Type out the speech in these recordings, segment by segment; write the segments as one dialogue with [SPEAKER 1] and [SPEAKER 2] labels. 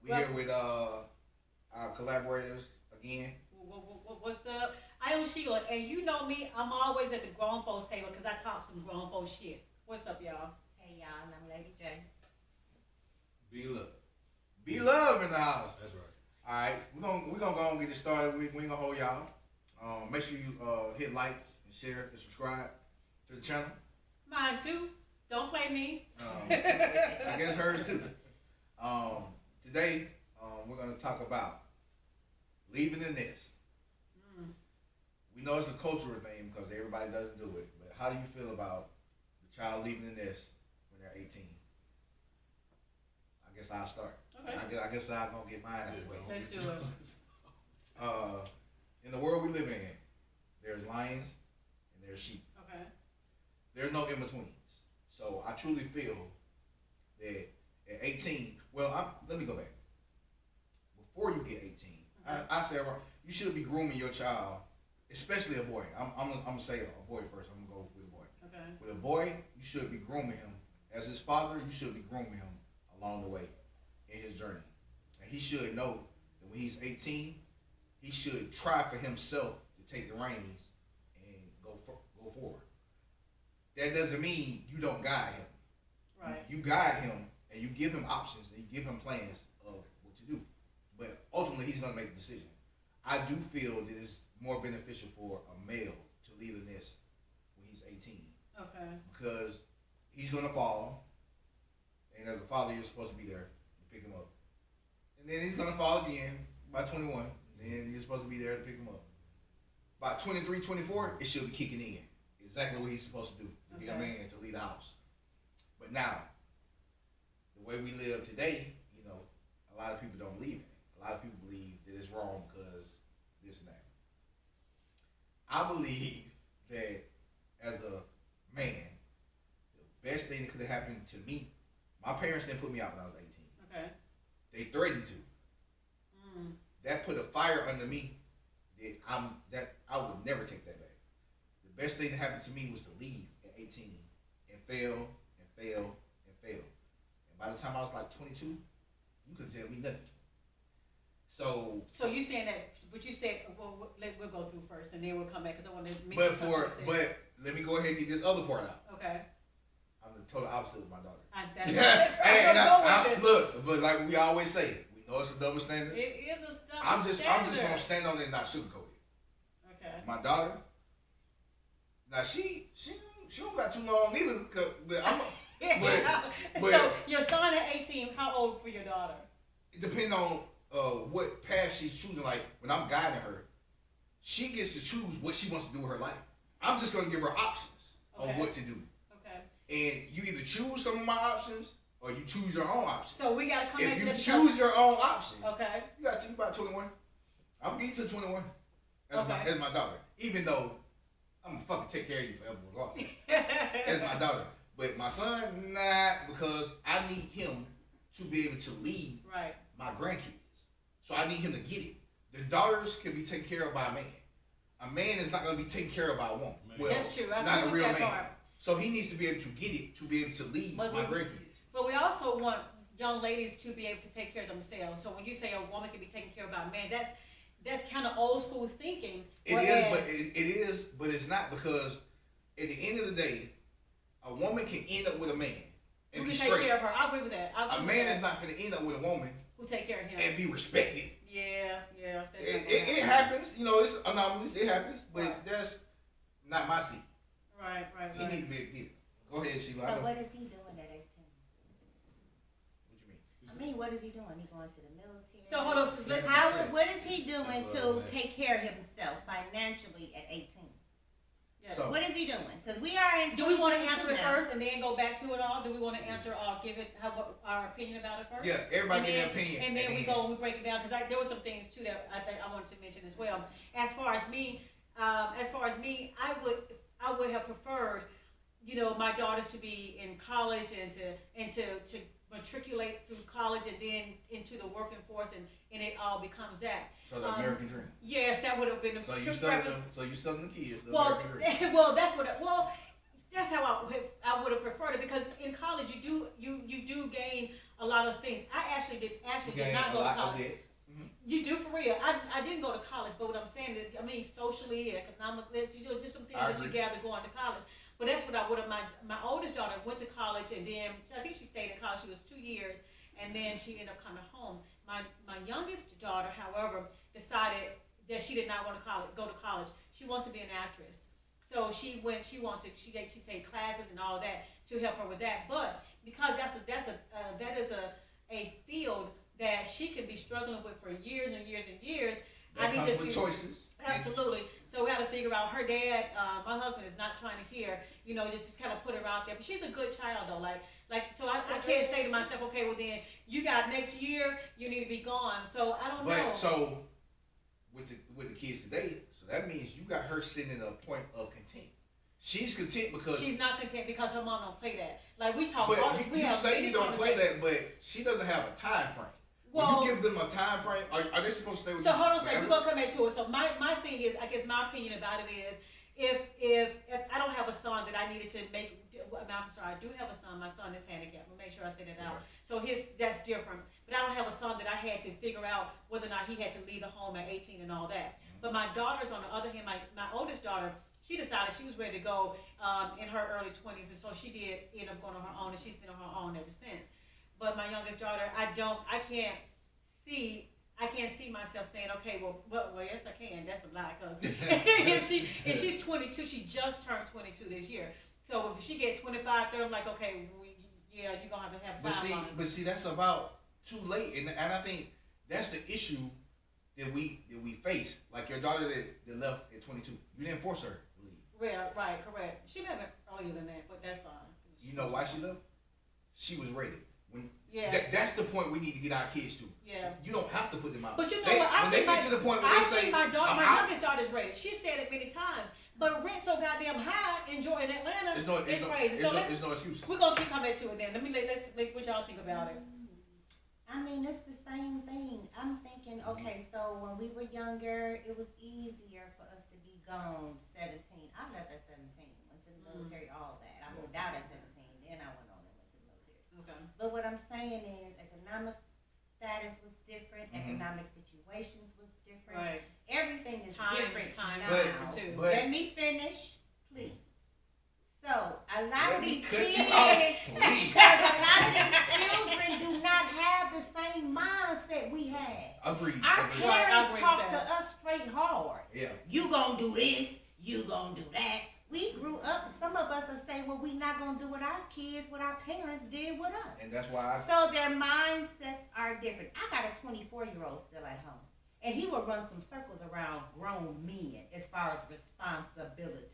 [SPEAKER 1] We here with our collaborators again.
[SPEAKER 2] What's up? I am Sheila, and you know me, I'm always at the grown folks table because I talk some grown folks shit. What's up, y'all?
[SPEAKER 3] Hey y'all, and I'm Lady J.
[SPEAKER 4] Be love.
[SPEAKER 1] Be love in the house.
[SPEAKER 4] That's right.
[SPEAKER 1] All right, we're gonna go and get this started. We ain't gonna hold y'all. Make sure you hit like and share and subscribe to the channel.
[SPEAKER 2] Mine too. Don't play me.
[SPEAKER 1] I guess hers too. Today we're gonna talk about leaving the nest.
[SPEAKER 2] Mm.
[SPEAKER 1] We know it's a cultural thing because everybody doesn't do it. But how do you feel about the child leaving the nest when they're 18? I guess I'll start.
[SPEAKER 2] Okay.
[SPEAKER 1] I guess I'm gonna get mine out of the way.
[SPEAKER 2] Let's do it.
[SPEAKER 1] In the world we live in, there's lions and there's sheep.
[SPEAKER 2] Okay.
[SPEAKER 1] There's no in betweens. So I truly feel that at 18, let me go back. Before you get 18,
[SPEAKER 2] Okay.
[SPEAKER 1] I say you should be grooming your child, especially a boy. I'm gonna say a boy first. I'm gonna go with a boy.
[SPEAKER 2] Okay.
[SPEAKER 1] With a boy, you should be grooming him. As his father, you should be grooming him along the way in his journey. And he should know that when he's 18, he should try for himself to take the reins and go forward. That doesn't mean you don't guide him.
[SPEAKER 2] Right.
[SPEAKER 1] You guide him and you give him options and you give him plans of what to do. But ultimately, he's going to make the decision. I do feel that it's more beneficial for a male to leave the nest when he's 18.
[SPEAKER 2] Okay.
[SPEAKER 1] Because he's going to fall, and as a father, you're supposed to be there to pick him up. And then he's going to fall again by 21, and then you're supposed to be there to pick him up. By 23, 24, it should be kicking in. Exactly what he's supposed to do, to be a man, to lead the house. But now, the way we live today, a lot of people don't believe in it. A lot of people believe that it's wrong because this and that. I believe that as a man, the best thing that could have happened to me, my parents didn't put me out when I was 18.
[SPEAKER 2] Okay.
[SPEAKER 1] They threatened to.
[SPEAKER 2] Mm.
[SPEAKER 1] That put a fire under me that I would never take that back. The best thing that happened to me was to leave at 18 and fail and fail and fail. And by the time I was like 22, you couldn't tell me nothing.
[SPEAKER 2] So you saying that? But you said we'll go through first, and then we'll come back because I want to make.
[SPEAKER 1] But let me go ahead and get this other part out.
[SPEAKER 2] Okay.
[SPEAKER 1] I'm the total opposite with my daughter.
[SPEAKER 2] That's
[SPEAKER 1] Look, but like we always say, we know it's a double standard.
[SPEAKER 2] It is a double
[SPEAKER 1] I'm just
[SPEAKER 2] standard.
[SPEAKER 1] gonna stand on it and not sugarcoat it.
[SPEAKER 2] Okay.
[SPEAKER 1] My daughter, now she don't got too long either. But
[SPEAKER 2] So your son at 18, how old for your daughter?
[SPEAKER 1] It depends on what path she's choosing. Like when I'm guiding her, she gets to choose what she wants to do with her life. I'm just gonna give her options on what to do.
[SPEAKER 2] Okay.
[SPEAKER 1] And you either choose some of my options or you choose your own options.
[SPEAKER 2] So we gotta come back to
[SPEAKER 1] If you choose your own option,
[SPEAKER 2] okay,
[SPEAKER 1] you gotta think about 21. I'm getting to 21 as my daughter. Even though I'm gonna fucking take care of you forever regardless. As my daughter. But my son, not, because I need him to be able to lead my grandkids. So I need him to get it. The daughters can be taken care of by a man. A man is not going to be taken care of by a woman. Well,
[SPEAKER 2] that's true.
[SPEAKER 1] Not a real man. Part. So he needs to be able to get it to be able to lead my grandkids.
[SPEAKER 2] But we also want young ladies to be able to take care of themselves. So when you say a woman can be taken care of by a man, that's kind of old school thinking.
[SPEAKER 1] It is, but it's not, because at the end of the day, a woman can end up with a man and
[SPEAKER 2] who
[SPEAKER 1] be
[SPEAKER 2] can
[SPEAKER 1] straight.
[SPEAKER 2] Take care of her. I agree with that.
[SPEAKER 1] A man is not going to end up with a woman
[SPEAKER 2] who take care of him
[SPEAKER 1] and be respected.
[SPEAKER 2] Yeah.
[SPEAKER 1] It happens. It's anomalous. It happens, but that's not my seat.
[SPEAKER 2] Right.
[SPEAKER 1] He needs to be a kid. Go ahead, Sheila.
[SPEAKER 3] So what is he doing at 18?
[SPEAKER 1] What you mean?
[SPEAKER 3] I mean, what is he doing? He going to the military?
[SPEAKER 2] So hold on.
[SPEAKER 3] What is he doing to take care of himself financially at 18? Yeah. So, what is he doing? Because we are in.
[SPEAKER 2] Do we want to answer it first and then go back to it all? Do we want to answer give it our opinion about it first?
[SPEAKER 1] Yeah, everybody get their opinion.
[SPEAKER 2] And then we go and we break it down, because there were some things too that I think I wanted to mention as well. As far as me, I would have preferred, my daughters to be in college and to matriculate through college and then into the working force, and it all becomes that.
[SPEAKER 1] So the American dream.
[SPEAKER 2] Yes, that would have been.
[SPEAKER 1] So you selling the kids.
[SPEAKER 2] Well, that's how I would have preferred it, because in college you do gain a lot of things. I actually did not go to college. You do, for real. I didn't go to college, but what I'm saying is, I mean, socially, economically, there's some things that you gather going to college. But that's what I would have. My oldest daughter went to college, and then I think she stayed in college. She was 2 years, and then she ended up coming home. My youngest daughter, however, decided that she did not want to go to college. She wants to be an actress. So she went. She take classes and all that to help her with that. But because that is a field that she could be struggling with for years and years and years.
[SPEAKER 1] That comes with choices.
[SPEAKER 2] Absolutely. So we had to figure out. Her dad, my husband, is not trying to hear. Just kind of put her out there. But she's a good child though. So I can't say to myself, okay, well then you got next year, you need to be gone. So I don't know.
[SPEAKER 1] But so with the kids today, so that means you got her sitting in a point of content. She's content because
[SPEAKER 2] she's not content because her mom don't play that. Like we talk.
[SPEAKER 1] But you say you don't play that, but she doesn't have a time frame. Well, when you give them a time frame, are they supposed to stay with you?
[SPEAKER 2] So hold on a second, we're gonna come back to it. So my thing is, I guess my opinion about it is, if I don't have a son that I needed to make, I'm sorry, I do have a son. My son is handicapped. We'll make sure I say that out. So that's different. But I don't have a son that I had to figure out whether or not he had to leave the home at 18 and all that. But my daughters, on the other hand, my oldest daughter, she decided she was ready to go in her early 20s, and so she did end up going on her own, and she's been on her own ever since. But my youngest daughter, I can't see myself saying, okay, well, yes, I can. That's a lie, cause if she's 22, she just turned 22 this year. So if she gets 25, 30, I'm like, okay, you're gonna have to have time.
[SPEAKER 1] But see, that's about too late, and I think that's the issue that we face. Like your daughter that left at 22, you didn't force her to leave.
[SPEAKER 2] Yeah, right, correct. She left earlier than that, but that's fine.
[SPEAKER 1] You know why she left? She was ready. That's the point we need to get our kids to.
[SPEAKER 2] Yeah.
[SPEAKER 1] You don't have to put them out.
[SPEAKER 2] But you know what? I think
[SPEAKER 1] get to the point where they say,
[SPEAKER 2] my youngest daughter's ready. She said it many times. But rent so goddamn high in Atlanta. It's crazy.
[SPEAKER 1] There's no excuse.
[SPEAKER 2] We're gonna keep coming back to it then. Let's what y'all think about it.
[SPEAKER 3] I mean, it's the same thing. I'm thinking, okay, so when we were younger, it was easier for us to be gone 17. I left at 17, went to the military, all that. I moved out at 17, then I went on and went to the military. Okay. But what I'm saying is, economic status was different, economic situations was different.
[SPEAKER 2] Right.
[SPEAKER 3] Everything is different now.
[SPEAKER 1] But
[SPEAKER 3] let me finish, please. So a lot of these kids, because a lot of these children do not have the same mindset we had.
[SPEAKER 1] Agreed.
[SPEAKER 3] Our parents talk to us straight hard.
[SPEAKER 1] Yeah.
[SPEAKER 3] You gonna do this, you gonna do that. We grew up, some of us will say, well, we not gonna do what our kids, what our parents did with us.
[SPEAKER 1] And that's why
[SPEAKER 3] So their mindsets are different. I got a 24-year-old still at home. And he will run some circles around grown men as far as responsibilities.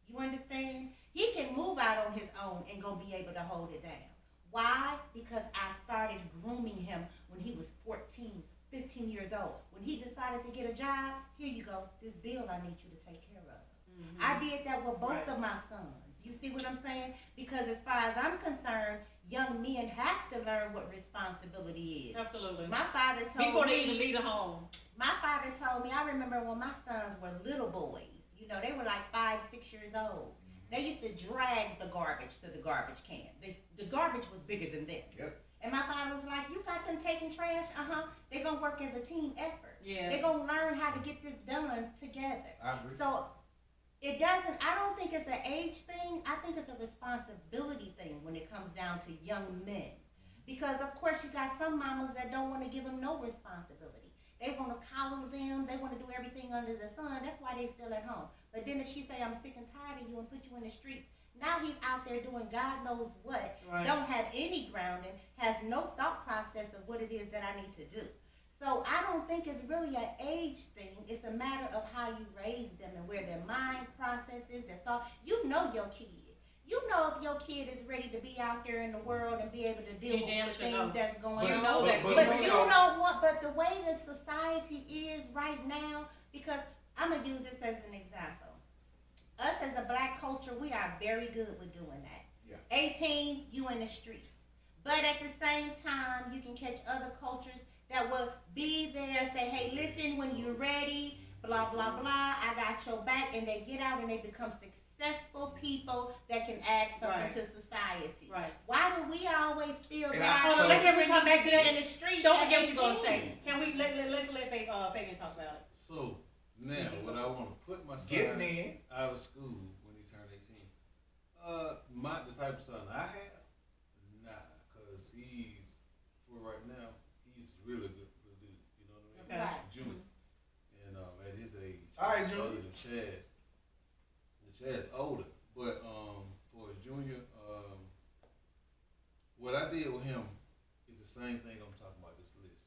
[SPEAKER 3] You understand? He can move out on his own and go be able to hold it down. Why? Because I started grooming him when he was 14, 15 years old. When he decided to get a job, here you go, this bill I need you to take care of. Mm-hmm. I did that with both of my sons. You see what I'm saying? Because as far as I'm concerned, young men have to learn what responsibility is.
[SPEAKER 2] Absolutely.
[SPEAKER 3] My father told
[SPEAKER 2] Before
[SPEAKER 3] me.
[SPEAKER 2] Before they even leave the home.
[SPEAKER 3] My father told me, I remember when my sons were little boys. They were like 5, 6 years old. They used to drag the garbage to the garbage can. The garbage was bigger than them.
[SPEAKER 1] Yep.
[SPEAKER 3] And my father was like, you got them taking trash? They're going to work as a team effort.
[SPEAKER 2] Yeah.
[SPEAKER 3] They're going to learn how to get this done together.
[SPEAKER 1] I agree.
[SPEAKER 3] So I don't think it's an age thing. I think it's a responsibility thing when it comes down to young men. Because, of course, you got some mamas that don't want to give them no responsibility. They want to coddle them. They want to do everything under the sun. That's why they still at home. But then if she say, I'm sick and tired of you and put you in the streets, now he's out there doing God knows what, right. Don't have any grounding, has no thought process of what it is that I need to do. So I don't think it's really an age thing. It's a matter of how you raise them and where their mind process is, their thought. You know your kid. You know if your kid is ready to be out there in the world and be able to deal with the things that's going on. But you know what? But the way the society is right now, because I'm going to use this as an example. Us as a black culture, we are very good with doing that. Yeah. 18, you in the street. But at the same time, you can catch other cultures that will be there, say, hey, listen, when you're ready, blah, blah, blah, I got your back, and they get out and they become successful successful people that can add something
[SPEAKER 2] Right.
[SPEAKER 3] to society.
[SPEAKER 2] Right.
[SPEAKER 3] Why do we always feel
[SPEAKER 1] And
[SPEAKER 3] that
[SPEAKER 1] I-
[SPEAKER 3] our
[SPEAKER 1] so-
[SPEAKER 2] Let me come back to that.
[SPEAKER 3] in the street
[SPEAKER 2] Don't
[SPEAKER 3] at
[SPEAKER 2] forget what you're gonna
[SPEAKER 3] 18?
[SPEAKER 2] say. Can we let's let Fabian talk about it?
[SPEAKER 4] So now, when I want to put my
[SPEAKER 1] Get it
[SPEAKER 4] son
[SPEAKER 1] in.
[SPEAKER 4] out of school when he turned 18, the type of son I have, nah, cause he's for right now he's really good dude. You know what I mean?
[SPEAKER 2] Okay.
[SPEAKER 3] Right.
[SPEAKER 4] Junior, and at his age,
[SPEAKER 1] All right,
[SPEAKER 4] he's
[SPEAKER 1] Junior.
[SPEAKER 4] older than Chaz. The Chaz older, but for a junior, what I did with him is the same thing I'm talking about. This list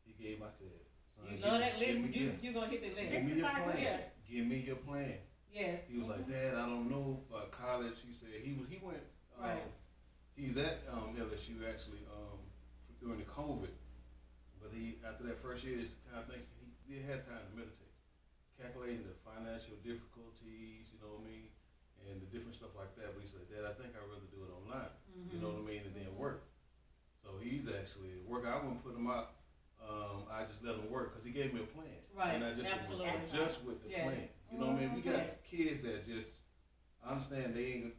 [SPEAKER 4] he gave. I said, son,
[SPEAKER 2] You love that list.
[SPEAKER 4] give me-
[SPEAKER 2] You gonna hit the list.
[SPEAKER 4] Give me
[SPEAKER 3] This is
[SPEAKER 4] your
[SPEAKER 3] our
[SPEAKER 4] plan.
[SPEAKER 2] Yeah.
[SPEAKER 4] Give me your plan.
[SPEAKER 2] Yes.
[SPEAKER 4] He was like, Dad, I don't know about college. He said he went.
[SPEAKER 2] Right.
[SPEAKER 4] He's at LSU actually during the COVID, but he after that first year, kind of think he did have time to meditate, calculating the financial difficulties, you know what I mean, and the different stuff like that. But he said, Dad, I think I'd rather do it online, you know what I mean, and then work. So he's actually working. I wouldn't put him out. I just let him work because he gave me a plan,
[SPEAKER 2] Right.
[SPEAKER 4] and I just
[SPEAKER 2] Absolutely.
[SPEAKER 4] just with the
[SPEAKER 2] Yes.
[SPEAKER 4] plan. You know what I mean? We got
[SPEAKER 2] Yes.
[SPEAKER 4] kids that just I understand they ain't.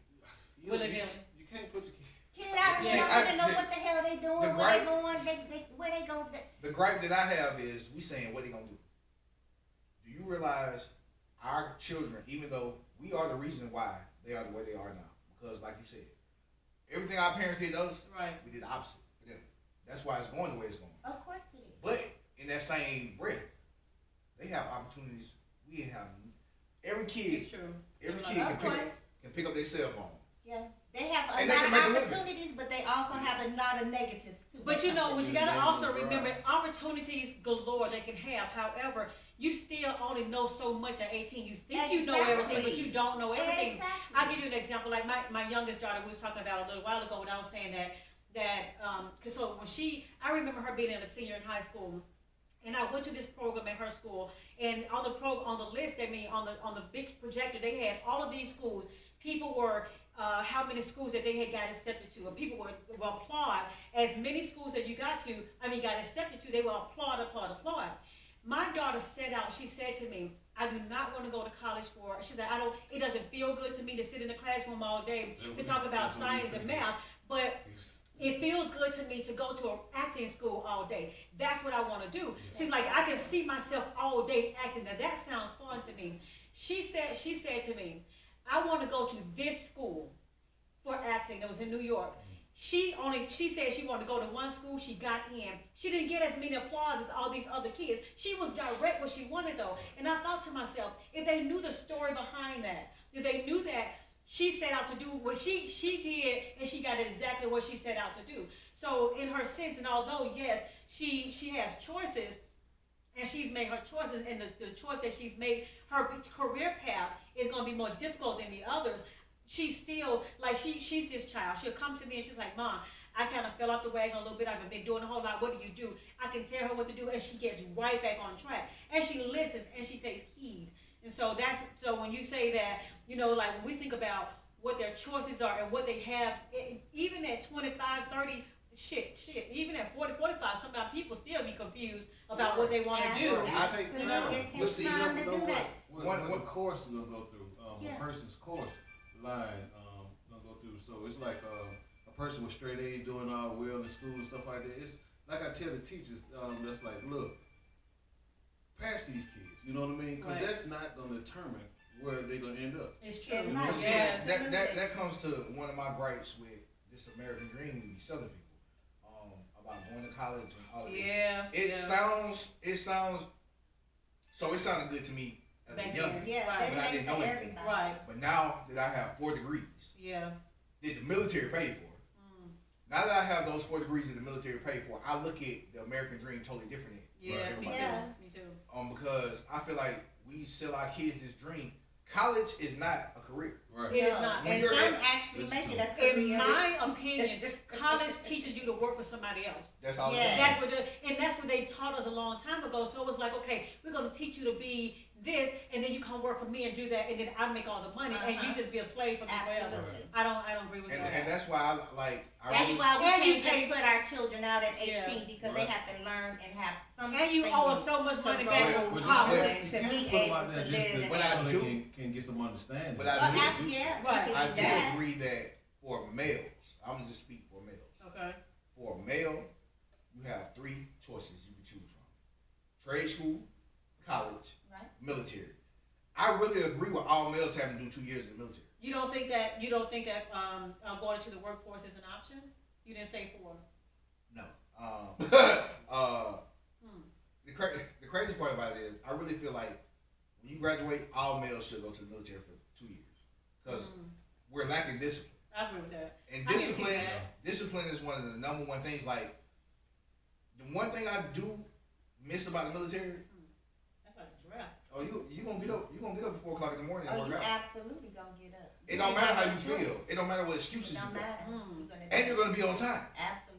[SPEAKER 4] You,
[SPEAKER 2] Well,
[SPEAKER 4] know,
[SPEAKER 2] again.
[SPEAKER 4] you can't put your
[SPEAKER 3] Kid out of
[SPEAKER 1] See,
[SPEAKER 3] school,
[SPEAKER 1] I-
[SPEAKER 3] they know
[SPEAKER 1] the-
[SPEAKER 3] what the hell they doing,
[SPEAKER 1] the
[SPEAKER 3] where
[SPEAKER 1] gripe-
[SPEAKER 3] they going, where they going.
[SPEAKER 1] The gripe that I have is we saying what they gonna do. Do you realize our children, even though we are the reason why they are the way they are now, because like you said, everything our parents did to us,
[SPEAKER 2] Right.
[SPEAKER 1] we did the opposite for them. That's why it's going the way it's going.
[SPEAKER 3] Of course it is.
[SPEAKER 1] But in that same breath, they have opportunities we didn't have. Every
[SPEAKER 2] It's
[SPEAKER 1] kid,
[SPEAKER 2] true.
[SPEAKER 1] every
[SPEAKER 2] Of
[SPEAKER 1] kid
[SPEAKER 3] Of course,
[SPEAKER 1] can pick up their cell phone.
[SPEAKER 3] yeah. They have a
[SPEAKER 1] And they
[SPEAKER 3] lot
[SPEAKER 1] can
[SPEAKER 3] of
[SPEAKER 1] make a living.
[SPEAKER 3] opportunities, but they also have a lot of negatives too.
[SPEAKER 2] But you know what you
[SPEAKER 4] Yeah,
[SPEAKER 2] gotta
[SPEAKER 4] they
[SPEAKER 2] also
[SPEAKER 4] will
[SPEAKER 2] remember,
[SPEAKER 4] drive.
[SPEAKER 2] opportunities galore they can have. However, you still only know so much at 18. You think you know everything, but you don't know everything.
[SPEAKER 3] Exactly.
[SPEAKER 2] I'll give you an example. Like my youngest daughter, we was talking about a little while ago when I was saying cause so when I remember her being a senior in high school, and I went to this program at her school, and on the list, on the big projector, they had all of these schools. People were how many schools that they had got accepted to, and people would applaud as many schools that you got accepted to. They will applaud. My daughter set out. She said to me, I do not want to go to college for. She said, it doesn't feel good to me to sit in the classroom all day to talk about science and math, but it feels good to me to go to an acting school all day. That's what I want to do. She's like, I can see myself all day acting. Now that sounds fun to me. She said to me, I want to go to this school for acting that was in New York. She said she wanted to go to one school. She got in. She didn't get as many applause as all these other kids. She was direct what she wanted though. And I thought to myself, if they knew the story behind that, if they knew that she set out to do what she did, and she got exactly what she set out to do. So in her sense, and although yes, she has choices, and she's made her choices, and the choice that she's made, her career path is going to be more difficult than the others. She's still like she's this child. She'll come to me and she's like, Mom, I kind of fell off the wagon a little bit. I've been doing a whole lot. What do you do? I can tell her what to do, and she gets right back on track, and she listens and she takes heed. And so so when you say that, like when we think about what their choices are and what they have, even at 25, 30, even at 40, 45, sometimes people still be confused about what they want to do.
[SPEAKER 1] I
[SPEAKER 4] take
[SPEAKER 3] Absolutely.
[SPEAKER 4] time.
[SPEAKER 3] It
[SPEAKER 1] But
[SPEAKER 3] takes
[SPEAKER 1] see,
[SPEAKER 3] time to do that.
[SPEAKER 4] What course is gonna go through?
[SPEAKER 3] Yeah.
[SPEAKER 4] A person's course line gonna go through. So it's like a person with straight A's doing all well in school and stuff like that. It's like I tell the teachers, that's like, look, pass these kids. You know what I mean? Because
[SPEAKER 2] Right.
[SPEAKER 4] that's not gonna determine where they're gonna end up.
[SPEAKER 2] It's true.
[SPEAKER 3] It's not.
[SPEAKER 1] But see,
[SPEAKER 2] Yes.
[SPEAKER 1] that comes to one of my gripes with this American dream we be selling people about going to college and all of this.
[SPEAKER 2] Yeah.
[SPEAKER 1] It
[SPEAKER 2] yeah.
[SPEAKER 1] sounds. So it sounded good to me as
[SPEAKER 2] Back
[SPEAKER 1] a young
[SPEAKER 2] then.
[SPEAKER 1] man,
[SPEAKER 3] Yeah,
[SPEAKER 2] Right.
[SPEAKER 3] they
[SPEAKER 1] But I
[SPEAKER 3] make
[SPEAKER 1] didn't
[SPEAKER 3] for
[SPEAKER 1] know anything.
[SPEAKER 3] everybody.
[SPEAKER 2] Right.
[SPEAKER 1] but now that I have 4 degrees,
[SPEAKER 2] Yeah.
[SPEAKER 1] did the military pay for it?
[SPEAKER 2] Mm.
[SPEAKER 1] Now that I have those 4 degrees that the military paid for, I look at the American dream totally different.
[SPEAKER 2] Yeah. Me too.
[SPEAKER 3] Yeah.
[SPEAKER 2] Me too.
[SPEAKER 1] Because I feel like we sell our kids this dream. College is not a career.
[SPEAKER 4] Right.
[SPEAKER 2] It is
[SPEAKER 3] No,
[SPEAKER 2] not.
[SPEAKER 1] When
[SPEAKER 3] and
[SPEAKER 1] you're
[SPEAKER 3] some
[SPEAKER 1] at-
[SPEAKER 3] actually make it a
[SPEAKER 2] In
[SPEAKER 3] career.
[SPEAKER 2] my opinion, college teaches you to work for somebody else.
[SPEAKER 1] That's all.
[SPEAKER 3] Yeah.
[SPEAKER 2] That's what they taught us a long time ago. So it was like, okay, we're going to teach you to be this, and then you come work for me and do that, and then I make all the money, and you just be a slave for me forever.
[SPEAKER 3] Absolutely.
[SPEAKER 2] I don't agree with
[SPEAKER 1] And,
[SPEAKER 2] that.
[SPEAKER 1] and that's why I
[SPEAKER 3] That's
[SPEAKER 1] really,
[SPEAKER 3] why we
[SPEAKER 2] And you
[SPEAKER 3] can't
[SPEAKER 2] pay-
[SPEAKER 3] just put our children out at 18
[SPEAKER 2] Yeah.
[SPEAKER 3] because
[SPEAKER 4] Right.
[SPEAKER 3] they have to learn and have something.
[SPEAKER 2] And you owe us so much money back
[SPEAKER 1] But-
[SPEAKER 2] on
[SPEAKER 1] but-
[SPEAKER 2] college.
[SPEAKER 1] but-
[SPEAKER 3] to be
[SPEAKER 4] put them
[SPEAKER 3] able
[SPEAKER 4] out there
[SPEAKER 3] to
[SPEAKER 4] just
[SPEAKER 3] live
[SPEAKER 4] to-
[SPEAKER 3] and
[SPEAKER 1] But I
[SPEAKER 4] so they
[SPEAKER 1] do-
[SPEAKER 4] can get some understanding.
[SPEAKER 1] but I
[SPEAKER 3] Well,
[SPEAKER 1] do-
[SPEAKER 3] yeah,
[SPEAKER 2] Right.
[SPEAKER 3] we
[SPEAKER 1] I
[SPEAKER 3] can
[SPEAKER 1] do
[SPEAKER 3] do that.
[SPEAKER 1] agree that for males, I'm gonna just speak for males.
[SPEAKER 2] Okay.
[SPEAKER 1] For a male, you have three choices you can choose from: trade school, college,
[SPEAKER 3] Right.
[SPEAKER 1] military. I really agree with all males having to do 2 years in the military.
[SPEAKER 2] You don't think that going to the workforce is an option? You didn't say 4.
[SPEAKER 1] No.
[SPEAKER 2] Hmm.
[SPEAKER 1] The crazy part about it is, I really feel like when you graduate, all males should go to the military for 2 years because we're lacking discipline.
[SPEAKER 2] I agree with that.
[SPEAKER 1] And
[SPEAKER 2] I can see
[SPEAKER 1] discipline,
[SPEAKER 2] that.
[SPEAKER 1] discipline is one of the number one things. Like the one thing I do miss about the military.
[SPEAKER 2] That's like a draft.
[SPEAKER 1] Oh, you gonna get up? You gonna get up at 4 o'clock in the morning and
[SPEAKER 3] Oh,
[SPEAKER 1] work
[SPEAKER 3] you
[SPEAKER 1] out?
[SPEAKER 3] absolutely gonna get up.
[SPEAKER 1] It don't matter how you
[SPEAKER 3] Choice.
[SPEAKER 1] feel. It don't matter what
[SPEAKER 3] It
[SPEAKER 1] excuses you
[SPEAKER 3] don't
[SPEAKER 1] got.
[SPEAKER 3] matter.
[SPEAKER 2] Mm.
[SPEAKER 1] And you're gonna be on time.
[SPEAKER 3] Absolutely.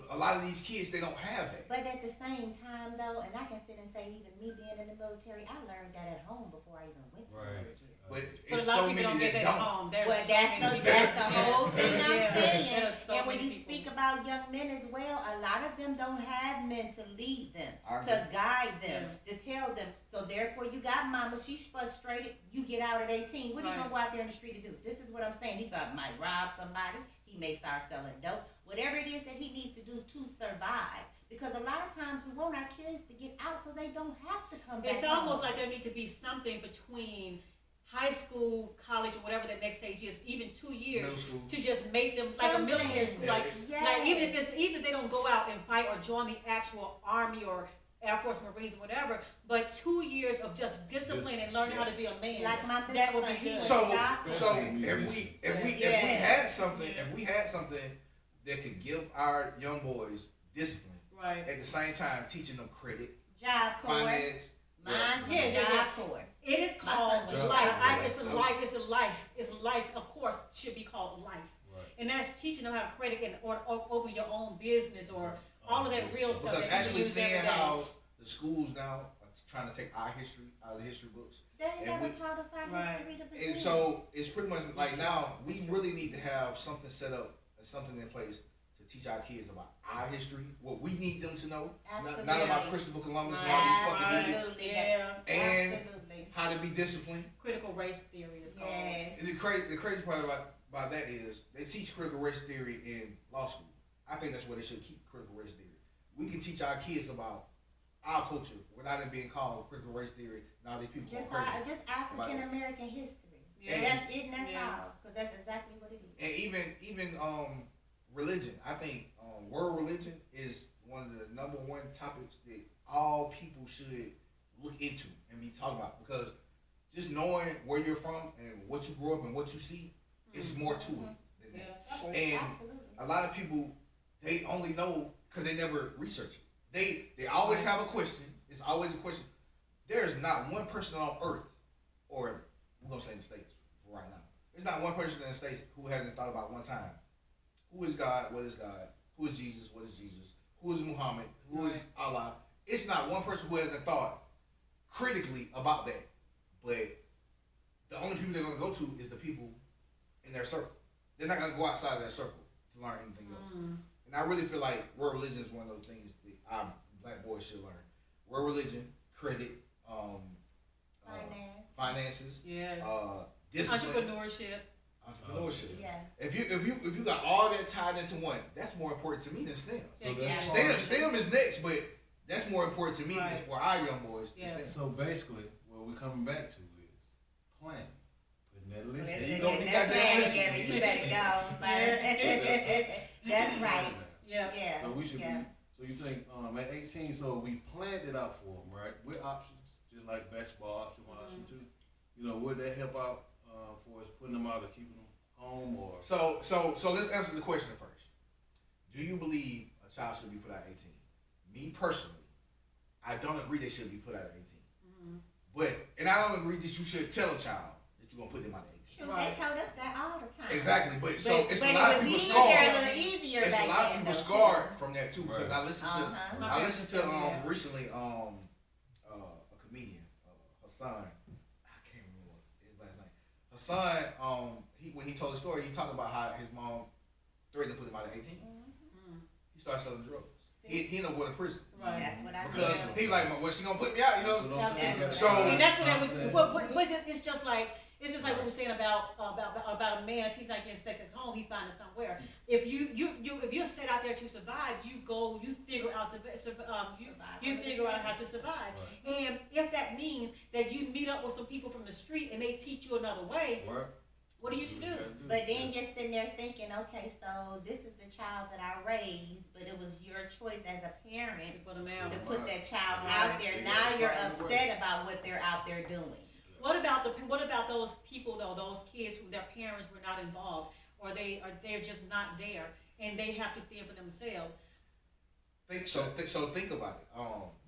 [SPEAKER 1] A lot of these kids, they don't have that.
[SPEAKER 3] But at the same time, though, and I can sit and say, even me being in the military, I learned that at home before I even went to the
[SPEAKER 4] Right.
[SPEAKER 3] military.
[SPEAKER 1] But
[SPEAKER 2] But
[SPEAKER 1] it's
[SPEAKER 2] a lot
[SPEAKER 1] so
[SPEAKER 2] of people
[SPEAKER 1] many
[SPEAKER 2] don't get
[SPEAKER 1] that
[SPEAKER 2] that at
[SPEAKER 1] don't.
[SPEAKER 2] home. There's
[SPEAKER 3] Well,
[SPEAKER 2] so
[SPEAKER 3] that's
[SPEAKER 2] many
[SPEAKER 3] the
[SPEAKER 2] people-
[SPEAKER 3] that's the
[SPEAKER 2] Yeah.
[SPEAKER 3] whole thing I'm
[SPEAKER 2] Yeah.
[SPEAKER 3] saying.
[SPEAKER 2] There's so
[SPEAKER 3] And when
[SPEAKER 2] many
[SPEAKER 3] you
[SPEAKER 2] people.
[SPEAKER 3] speak about young men as well, a lot of them don't have men to lead them,
[SPEAKER 1] I
[SPEAKER 3] to
[SPEAKER 1] agree.
[SPEAKER 3] guide them, to tell them. So therefore, you got mama. She's frustrated. You get out at 18. What are you gonna
[SPEAKER 2] Right.
[SPEAKER 3] go out there in the street to do? This is what I'm saying. He might rob somebody. He may start selling dope. Whatever it is that he needs to do to survive. Because a lot of times we want our kids to get out so they don't have to come back.
[SPEAKER 2] It's almost
[SPEAKER 3] home.
[SPEAKER 2] like there needs to be something between high school, college, or whatever the next stage is, even 2 years,
[SPEAKER 1] Middle school.
[SPEAKER 2] to just make them like a military school.
[SPEAKER 1] Yeah.
[SPEAKER 2] Like even if they don't go out and fight or join the actual army or Air Force, Marines, or whatever, but 2 years of just discipline and learning how to be a man.
[SPEAKER 3] Like my
[SPEAKER 2] that would be
[SPEAKER 3] son, he
[SPEAKER 2] good.
[SPEAKER 3] was
[SPEAKER 1] So,
[SPEAKER 3] doctor.
[SPEAKER 1] so if we had something, if we had something that could give our young boys discipline,
[SPEAKER 2] Right.
[SPEAKER 1] at the same time teaching them credit,
[SPEAKER 3] Job Corps.
[SPEAKER 1] finance.
[SPEAKER 3] Mine's
[SPEAKER 2] Yeah.
[SPEAKER 3] Job Corps.
[SPEAKER 2] It is
[SPEAKER 3] My
[SPEAKER 2] called
[SPEAKER 3] son
[SPEAKER 4] went
[SPEAKER 2] life.
[SPEAKER 4] to college.
[SPEAKER 2] It's a life. Of course, should be called life.
[SPEAKER 4] Right.
[SPEAKER 2] And that's teaching them how to credit and or open your own business or all of that real stuff.
[SPEAKER 1] Because
[SPEAKER 2] that you
[SPEAKER 1] actually
[SPEAKER 2] use every
[SPEAKER 1] seeing
[SPEAKER 2] day.
[SPEAKER 1] how the schools now are trying to take our history out of the history books.
[SPEAKER 3] They
[SPEAKER 1] And
[SPEAKER 3] never
[SPEAKER 1] we-
[SPEAKER 3] taught us our
[SPEAKER 2] Right.
[SPEAKER 3] history to
[SPEAKER 1] And
[SPEAKER 3] begin.
[SPEAKER 1] so it's pretty much like now we really need to have something set up and something in place to teach our kids about our history, what we need them to know, not about
[SPEAKER 2] Absolutely.
[SPEAKER 1] Christopher Columbus and all these fucking idiots,
[SPEAKER 3] Absolutely.
[SPEAKER 2] Yeah.
[SPEAKER 1] and
[SPEAKER 3] Absolutely.
[SPEAKER 1] how to be disciplined.
[SPEAKER 2] Critical race theory is called.
[SPEAKER 3] Yes.
[SPEAKER 1] And the crazy part about that is they teach critical race theory in law school. I think that's where they should keep critical race theory. We can teach our kids about our culture without it being called critical race theory. Now these people
[SPEAKER 3] Just,
[SPEAKER 1] are crazy.
[SPEAKER 3] just African American history.
[SPEAKER 2] Yeah.
[SPEAKER 3] That's it and that's
[SPEAKER 2] Yeah.
[SPEAKER 3] all. Because that's exactly what it is.
[SPEAKER 1] And even religion. I think world religion is one of the number one topics that all people should look into and be talking about, because just knowing where you're from and what you grew up and what you see, it's more to it than
[SPEAKER 2] Yeah.
[SPEAKER 1] that.
[SPEAKER 2] I agree.
[SPEAKER 1] And
[SPEAKER 3] Absolutely.
[SPEAKER 1] a lot of people, they only know because they never research it. They always have a question. It's always a question. There is not one person on earth, or we're gonna say in the States for right now. There's not one person in the States who hasn't thought about one time, who is God? What is God? Who is Jesus? What is Jesus? Who is Muhammad? Who is Allah? It's not one person who hasn't thought critically about that. But the only people they're gonna go to is the people in their circle. They're not gonna go outside of their circle to learn anything else. And I really feel like world religion is one of those things that our black boys should learn. World religion, credit,
[SPEAKER 3] Finance.
[SPEAKER 1] finances,
[SPEAKER 2] Yeah.
[SPEAKER 1] discipline,
[SPEAKER 2] Entrepreneurship.
[SPEAKER 1] entrepreneurship.
[SPEAKER 3] Yeah.
[SPEAKER 1] If you got all that tied into one, that's more important to me than STEM.
[SPEAKER 4] So that's
[SPEAKER 1] STEM is next, but that's more important to me
[SPEAKER 2] Right.
[SPEAKER 1] for our young boys. than
[SPEAKER 2] Yeah.
[SPEAKER 1] STEM.
[SPEAKER 4] So basically, what we're coming back to is planning. Putting that list.
[SPEAKER 1] There
[SPEAKER 3] Let's
[SPEAKER 1] you
[SPEAKER 3] get
[SPEAKER 1] go,
[SPEAKER 3] that
[SPEAKER 1] you got that
[SPEAKER 3] plan
[SPEAKER 1] list.
[SPEAKER 3] together. You better go, sir. That's right.
[SPEAKER 2] Yeah.
[SPEAKER 3] Yeah.
[SPEAKER 4] So we should
[SPEAKER 3] Yeah.
[SPEAKER 4] be. So you think at 18? So we planned it out for them, right? With options, just like basketball option, one option too. You know, would that help out for us putting them out or keeping them home or?
[SPEAKER 1] So let's answer the question first. Do you believe a child should be put out at 18? Me personally, I don't agree they should be put out at 18. And I don't agree that you should tell a child that you're gonna put them out at 18.
[SPEAKER 3] Shoot,
[SPEAKER 2] Right.
[SPEAKER 3] they told us that all the time.
[SPEAKER 1] Exactly, but it's
[SPEAKER 3] but
[SPEAKER 1] a lot
[SPEAKER 3] it
[SPEAKER 1] of
[SPEAKER 3] was
[SPEAKER 1] people
[SPEAKER 3] easier,
[SPEAKER 1] scarred.
[SPEAKER 3] a little easier
[SPEAKER 1] It's
[SPEAKER 3] back
[SPEAKER 1] a lot of
[SPEAKER 3] then,
[SPEAKER 1] people
[SPEAKER 3] though,
[SPEAKER 1] scarred
[SPEAKER 3] too.
[SPEAKER 1] from that too, because
[SPEAKER 4] Right.
[SPEAKER 1] I listened
[SPEAKER 3] Uh-huh.
[SPEAKER 1] to
[SPEAKER 2] Yeah.
[SPEAKER 1] recently a comedian, her son, I can't remember his last name. Her son, when he told the story, he talked about how his mom threatened to put him out at 18. He started selling drugs. He ended up going to prison
[SPEAKER 2] Right.
[SPEAKER 3] That's what I
[SPEAKER 1] because
[SPEAKER 3] did.
[SPEAKER 1] he like, well, she gonna put me out, you know?
[SPEAKER 2] Absolutely.
[SPEAKER 1] So-
[SPEAKER 2] And that's what it's just like It's just like what we're saying about a man. If he's not getting sex at home, he finds it somewhere. If if you're set out there to survive, you go, you figure out you figure out how to survive.
[SPEAKER 4] Right.
[SPEAKER 2] And if that means that you meet up with some people from the street and they teach you another way, what are you to do?
[SPEAKER 3] But then you're sitting there thinking, okay, so this is the child that I raised, but it was your choice as a parent
[SPEAKER 2] To put them out.
[SPEAKER 3] to put that child out there. Now you're upset about what they're out there doing.
[SPEAKER 2] What about those people though? Those kids who their parents were not involved, or they're just not there, and they have to fend for themselves.
[SPEAKER 1] Think about it.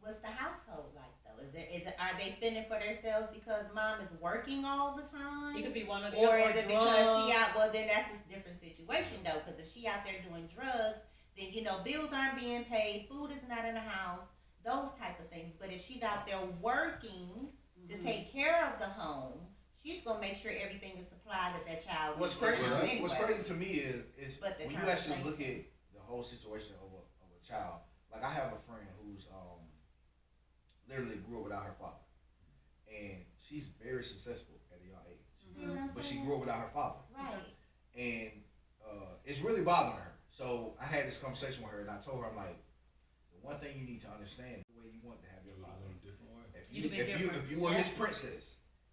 [SPEAKER 3] What's the household like though? Are they fending for themselves because mom is working all the time?
[SPEAKER 2] It could be one of the
[SPEAKER 3] Or
[SPEAKER 2] other,
[SPEAKER 3] is it because she out? Well, then that's a different situation though. Because if she out there doing drugs, then bills aren't being paid, food is not in the house, those type of things. But if she's out there working to take care of the home, she's gonna make sure everything is supplied that child.
[SPEAKER 1] What's crazy to me is when you actually look at the whole situation of a child. Like I have a friend who's literally grew up without her father, and she's very successful at a young age. But she grew up without her father.
[SPEAKER 3] Right.
[SPEAKER 1] And it's really bothering her. So I had this conversation with her, and I told her, I'm like, the one thing you need to understand the way you want to have your father. If you were his princess,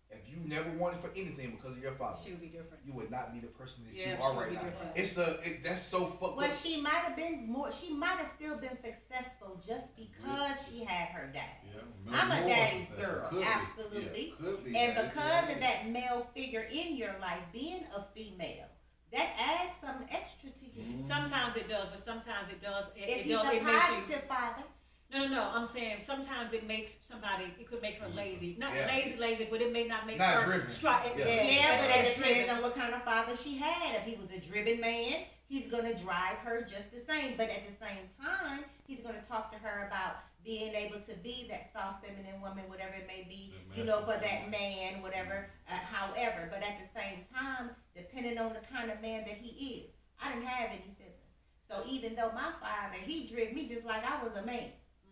[SPEAKER 1] if you never wanted for anything because of your father,
[SPEAKER 2] she would be different.
[SPEAKER 1] You would not be the person that you are right now. That's so fucked up.
[SPEAKER 3] Well, she might have been more. She might have still been successful just because she had her dad.
[SPEAKER 4] Yeah,
[SPEAKER 3] I'm a daddy's girl,
[SPEAKER 4] could
[SPEAKER 3] absolutely.
[SPEAKER 4] Be,
[SPEAKER 3] and because of that male figure in your life, being a female, that adds some extra to you.
[SPEAKER 2] Sometimes it does, but sometimes it does.
[SPEAKER 3] If he's a positive father.
[SPEAKER 2] No. I'm saying sometimes it makes somebody. It could make her lazy. Not
[SPEAKER 1] Yeah.
[SPEAKER 2] lazy, but it may not make
[SPEAKER 1] not
[SPEAKER 2] her
[SPEAKER 1] driven.
[SPEAKER 3] Yeah, but it depends on what kind of father she had. If he was a driven man, he's gonna drive her just the same. But at the same time, he's gonna talk to her about being able to be that soft, feminine woman, whatever it may be, for that man, whatever. However, but at the same time, depending on the kind of man that he is, I didn't have any siblings. So even though my father, he drove me just like I was a man.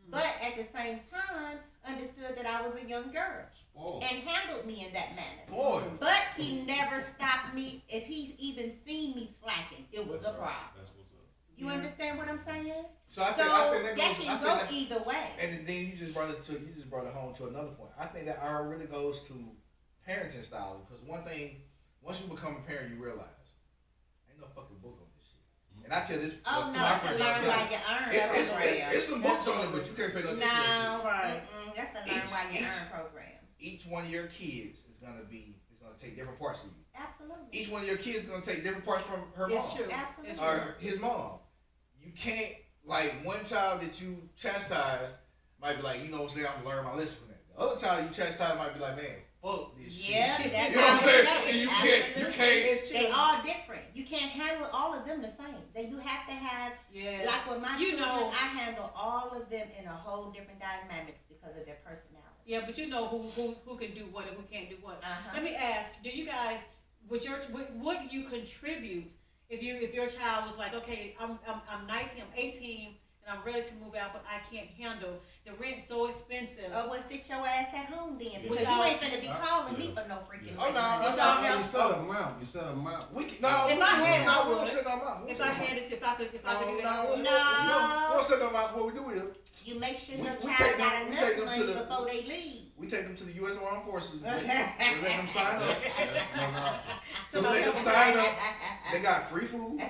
[SPEAKER 3] But at the same time, understood that I was a young girl and handled me in that manner. But he never stopped me. If he's even seen me slacking, it was a problem.
[SPEAKER 4] That's what's up.
[SPEAKER 3] You understand what I'm saying?
[SPEAKER 1] So I think
[SPEAKER 3] that can go either way.
[SPEAKER 1] And then you just brought it home to another point. I think that really goes to parenting style, because one thing, once you become a parent, you realize ain't no fucking book on this shit. And I tell this.
[SPEAKER 3] Oh no, it's a learn while you earn.
[SPEAKER 1] It's some books on it, but you can't pay no attention to that shit.
[SPEAKER 2] Right.
[SPEAKER 3] That's a learn while you earn program.
[SPEAKER 1] Each one of your kids is gonna take different parts of you.
[SPEAKER 3] Absolutely.
[SPEAKER 1] Each one of your kids is gonna take different parts from her
[SPEAKER 2] It's
[SPEAKER 1] mom
[SPEAKER 2] true.
[SPEAKER 3] Absolutely.
[SPEAKER 1] or his mom. You can't, like, one child that you chastise might be like, I'm gonna learn my lesson from that. The other child you chastise might be like, man, fuck this shit.
[SPEAKER 3] Yeah, that's
[SPEAKER 1] You know what I'm saying?
[SPEAKER 3] how
[SPEAKER 1] And you
[SPEAKER 3] Absolutely.
[SPEAKER 1] can't.
[SPEAKER 2] It's true.
[SPEAKER 3] They all different. You can't handle all of them the same. You have to have,
[SPEAKER 2] Yes.
[SPEAKER 3] like with my children, I handle all of them in a whole different dynamics because of their personality.
[SPEAKER 2] Yeah, but you know who can do what and who can't do what.
[SPEAKER 3] Uh-huh.
[SPEAKER 2] Let me ask: do you guys, what do you contribute if your child was like, okay, I'm 19, I'm 18, and I'm ready to move out, but I can't handle the rent's so expensive.
[SPEAKER 3] Oh, well, sit your ass at home then, because
[SPEAKER 2] Which
[SPEAKER 3] you
[SPEAKER 2] I-
[SPEAKER 3] ain't gonna be calling me for no freaking
[SPEAKER 1] Oh, no,
[SPEAKER 3] reason.
[SPEAKER 1] no,
[SPEAKER 4] You set them out. You set them out.
[SPEAKER 1] We
[SPEAKER 2] I
[SPEAKER 1] set them out.
[SPEAKER 2] if I had it, if I could do that.
[SPEAKER 1] We don't set them out. What we do is
[SPEAKER 3] You make sure
[SPEAKER 1] We
[SPEAKER 3] your
[SPEAKER 1] take
[SPEAKER 3] child
[SPEAKER 1] them-
[SPEAKER 3] got
[SPEAKER 1] we
[SPEAKER 3] enough
[SPEAKER 1] take them to
[SPEAKER 3] money
[SPEAKER 1] the-
[SPEAKER 3] before they leave.
[SPEAKER 1] we take them to the U.S. Armed Forces. We let them sign up. So we
[SPEAKER 2] Somebody
[SPEAKER 1] let them
[SPEAKER 2] else
[SPEAKER 1] sign up. They got free food,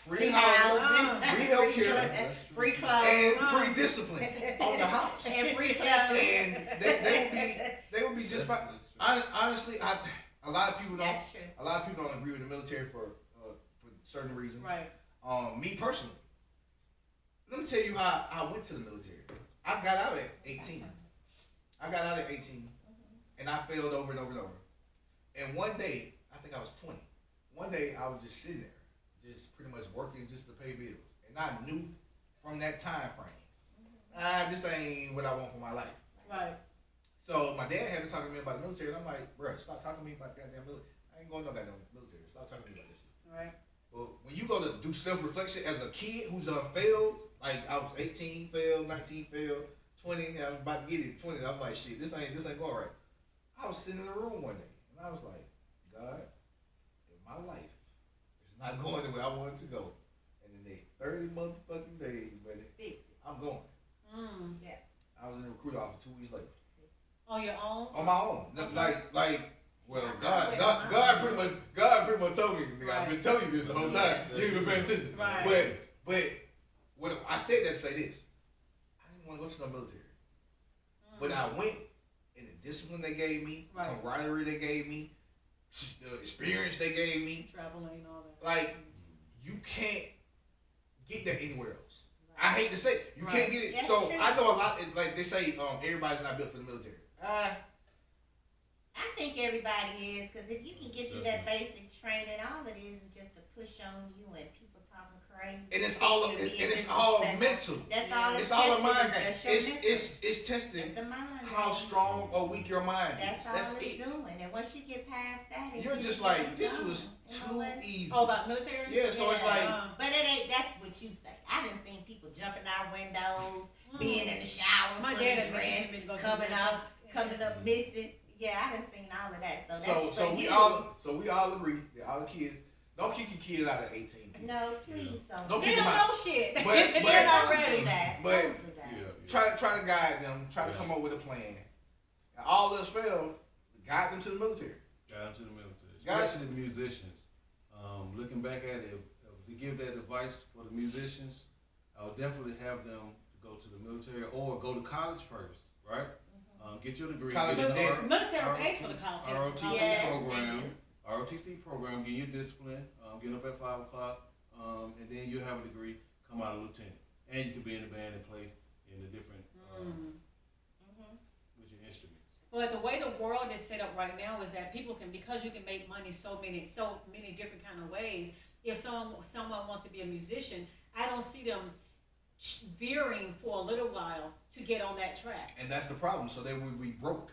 [SPEAKER 1] free housing, free health care,
[SPEAKER 3] free clothes,
[SPEAKER 1] and free discipline on the house.
[SPEAKER 3] and free clothes.
[SPEAKER 1] And they would be just fine. Honestly, a lot of people don't.
[SPEAKER 3] That's true.
[SPEAKER 1] A lot of people don't agree with the military for certain reasons.
[SPEAKER 2] Right.
[SPEAKER 1] Me personally, let me tell you how I went to the military. I got out at 18. And I failed over and over and over. And one day, I think I was 20. One day, I was just sitting there, just pretty much working just to pay bills. And I knew from that time frame, this ain't what I want for my life.
[SPEAKER 2] Right.
[SPEAKER 1] So my dad had to talk to me about the military, and I'm like, bro, stop talking to me about goddamn military. I ain't going to no goddamn military. Stop talking to me about this shit.
[SPEAKER 2] Right.
[SPEAKER 1] But when you go to do self-reflection as a kid who's failed, like I was 18, failed, 19, failed, 20, I was about to get it, 20. I'm like, shit, this ain't going right. I was sitting in the room one day, and I was like, God, if my life is not going the way I want it to go, in the next 30 motherfucking days, buddy, I'm going.
[SPEAKER 3] Yeah.
[SPEAKER 1] I was in the recruiter office 2 weeks later.
[SPEAKER 2] On your own?
[SPEAKER 1] On my own.
[SPEAKER 2] Okay.
[SPEAKER 1] Well,
[SPEAKER 3] Yeah.
[SPEAKER 1] God pretty much told me, nigga, I've been telling you this the whole time. You ain't been paying attention.
[SPEAKER 2] Right.
[SPEAKER 1] But when I said that to say this, I didn't want to go to no military. But I went, and the discipline they gave me, the camaraderie they gave me, the experience they gave me,
[SPEAKER 2] Traveling, all that.
[SPEAKER 1] like, you can't get that anywhere else. I hate to say it. You can't get it.
[SPEAKER 3] That's
[SPEAKER 1] So
[SPEAKER 3] true.
[SPEAKER 1] I know a lot, like they say, everybody's not built for the military.
[SPEAKER 3] I think everybody is, because if you can get through that basic training, all it is just a push on you and people talking crazy.
[SPEAKER 1] And it's all mental.
[SPEAKER 3] That's all
[SPEAKER 1] It's all a mind game.
[SPEAKER 3] testing.
[SPEAKER 1] It's testing
[SPEAKER 3] It's the mind
[SPEAKER 1] how
[SPEAKER 3] game.
[SPEAKER 1] strong or weak your mind is.
[SPEAKER 3] That's all
[SPEAKER 1] That's
[SPEAKER 3] it's
[SPEAKER 1] it.
[SPEAKER 3] doing. And once you get past that,
[SPEAKER 1] You're
[SPEAKER 3] it's
[SPEAKER 1] just
[SPEAKER 3] just
[SPEAKER 1] like, this
[SPEAKER 3] done.
[SPEAKER 1] was
[SPEAKER 3] You know
[SPEAKER 1] too
[SPEAKER 3] what?
[SPEAKER 1] easy.
[SPEAKER 2] Oh, about military?
[SPEAKER 1] Yeah, so it's like,
[SPEAKER 3] But it ain't, that's what you say. I done seen people jumping out windows, being in the shower,
[SPEAKER 2] My
[SPEAKER 3] putting
[SPEAKER 2] dad
[SPEAKER 3] dress,
[SPEAKER 2] had me to go to
[SPEAKER 3] coming
[SPEAKER 2] the
[SPEAKER 3] up missing. Yeah, I done seen all of that. So that's
[SPEAKER 1] so
[SPEAKER 3] for
[SPEAKER 1] we
[SPEAKER 3] you.
[SPEAKER 1] all agree that all the kids, don't kick your kids out of 18.
[SPEAKER 3] No, please don't.
[SPEAKER 1] Don't
[SPEAKER 2] They
[SPEAKER 1] kick them
[SPEAKER 2] don't
[SPEAKER 1] out.
[SPEAKER 2] know shit.
[SPEAKER 1] But-
[SPEAKER 2] They're
[SPEAKER 1] but-
[SPEAKER 2] not
[SPEAKER 3] Don't
[SPEAKER 2] ready.
[SPEAKER 3] do that.
[SPEAKER 1] But-
[SPEAKER 3] Don't do that.
[SPEAKER 1] Try to guide them, try to come up with a plan. And all else failed, guide them to the military.
[SPEAKER 4] Got into the military,
[SPEAKER 1] Got
[SPEAKER 4] especially the musicians. Looking back at it, if we give that advice for the musicians, I would definitely have them to go to the military or go to college first, right? Get your degree.
[SPEAKER 1] College
[SPEAKER 4] get
[SPEAKER 1] is
[SPEAKER 4] your
[SPEAKER 1] dead.
[SPEAKER 2] Military pays for the college.
[SPEAKER 4] ROTC
[SPEAKER 3] Yes,
[SPEAKER 4] program.
[SPEAKER 3] they do.
[SPEAKER 4] ROTC program, get your discipline, get up at 5 o'clock, and then you have a degree, come out a lieutenant. And you can be in the band and play in the different, with your instruments.
[SPEAKER 2] But the way the world is set up right now is that people can, because you can make money so many different kind of ways. If someone wants to be a musician, I don't see them veering for a little while to get on that track.
[SPEAKER 1] And that's the problem. So they will be broke.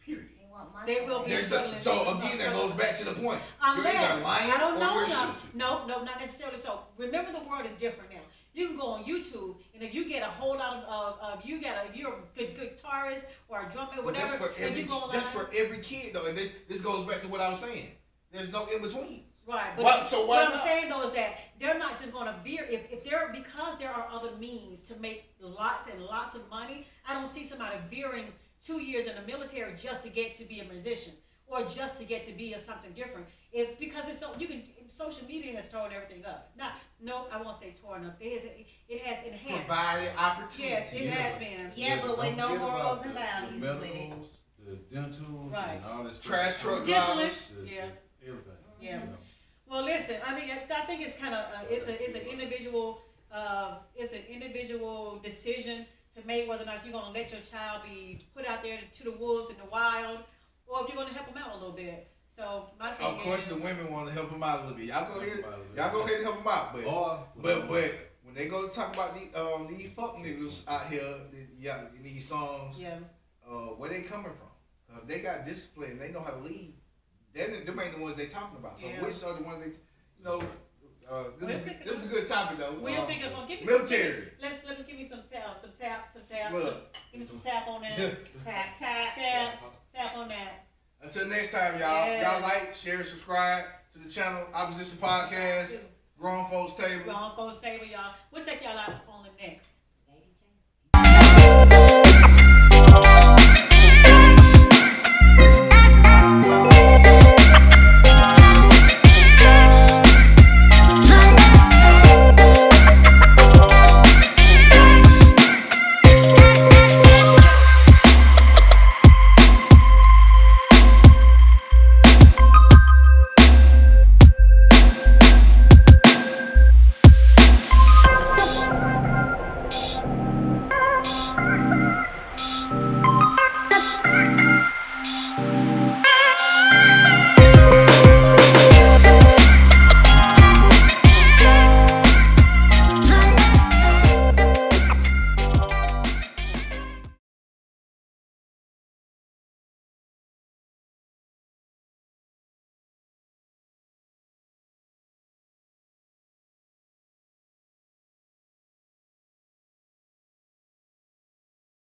[SPEAKER 1] Period.
[SPEAKER 3] They want money.
[SPEAKER 2] They will be
[SPEAKER 1] There's
[SPEAKER 2] struggling.
[SPEAKER 1] so again, that goes back to the point. You're
[SPEAKER 2] Unless,
[SPEAKER 1] either lying
[SPEAKER 2] I don't
[SPEAKER 1] or
[SPEAKER 2] know,
[SPEAKER 1] you're
[SPEAKER 2] no,
[SPEAKER 1] shooting.
[SPEAKER 2] no, not necessarily so. Remember, the world is different now. You can go on YouTube, and if you get a whole lot of you're a good guitarist or a drummer,
[SPEAKER 1] But
[SPEAKER 2] whatever,
[SPEAKER 1] that's
[SPEAKER 2] and you go
[SPEAKER 1] that's
[SPEAKER 2] live.
[SPEAKER 1] for every kid though. And this goes back to what I was saying. There's no in between.
[SPEAKER 2] Right, but
[SPEAKER 1] So
[SPEAKER 2] what
[SPEAKER 1] why
[SPEAKER 2] I'm
[SPEAKER 1] not?
[SPEAKER 2] saying though is that they're not just going to veer if they're because there are other means to make lots and lots of money. I don't see somebody veering 2 years in the military just to get to be a musician or just to get to be something different. Because it's so social media has torn everything up. I won't say torn up. It has enhanced.
[SPEAKER 1] Provided opportunity.
[SPEAKER 2] Yes, it has been.
[SPEAKER 3] Yeah, but with no
[SPEAKER 4] Don't forget
[SPEAKER 3] morals
[SPEAKER 4] about
[SPEAKER 3] and
[SPEAKER 4] the
[SPEAKER 3] values with it.
[SPEAKER 4] medicals, the dentals,
[SPEAKER 2] Right.
[SPEAKER 4] and all this
[SPEAKER 1] Trash
[SPEAKER 4] stuff.
[SPEAKER 1] truck
[SPEAKER 2] Discipline.
[SPEAKER 1] drivers.
[SPEAKER 2] Yeah.
[SPEAKER 4] Everything.
[SPEAKER 2] Yeah.
[SPEAKER 4] You know.
[SPEAKER 2] Well, listen. I mean, I think it's kind of it's an individual decision to make whether or not you're going to let your child be put out there to the wolves in the wild, or if you're going to help them out a little bit. So my thing
[SPEAKER 1] Of course,
[SPEAKER 2] is,
[SPEAKER 1] the women want to help them out a little bit. Y'all go ahead and help them out. But
[SPEAKER 4] Or,
[SPEAKER 1] when they go to talk about these fuck niggas out here, in these songs,
[SPEAKER 2] yeah,
[SPEAKER 1] where they coming from? They got discipline. They know how to lead. Them ain't the ones they talking about. So
[SPEAKER 2] Yeah.
[SPEAKER 1] which are the ones they, this
[SPEAKER 2] We'll
[SPEAKER 1] is a good topic though.
[SPEAKER 2] we'll pick up on. Give me
[SPEAKER 1] military.
[SPEAKER 2] Let me give me some tap.
[SPEAKER 1] Look.
[SPEAKER 2] Give me some tap on that. Tap on that.
[SPEAKER 1] Until next time, y'all.
[SPEAKER 2] Yeah.
[SPEAKER 1] Y'all like, share, subscribe to the channel, Opposition Podcast, Grown Folks Table.
[SPEAKER 2] Grown folks table, y'all. We'll check y'all out on the next.